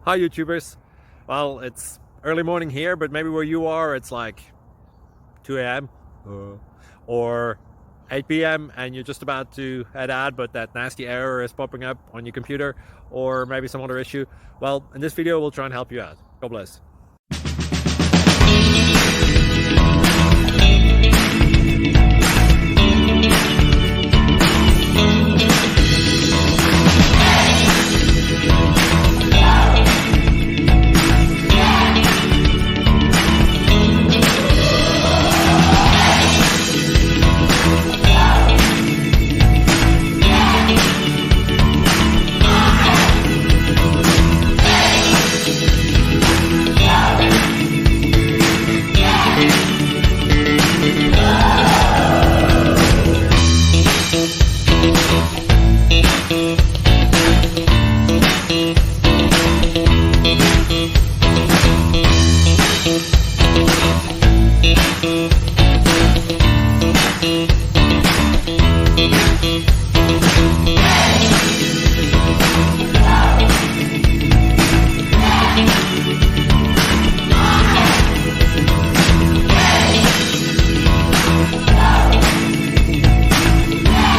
Hi YouTubers. Well, it's early morning here, but maybe where you are it's like 2 a.m. or 8 p.m. and you're just about to head out, but that nasty error is popping up on your computer, or maybe some other issue. Well, in this video we'll try and help you out. God bless.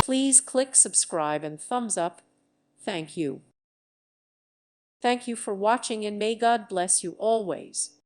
Please click subscribe and thumbs up. Thank you. Thank you for watching, and may God bless you always.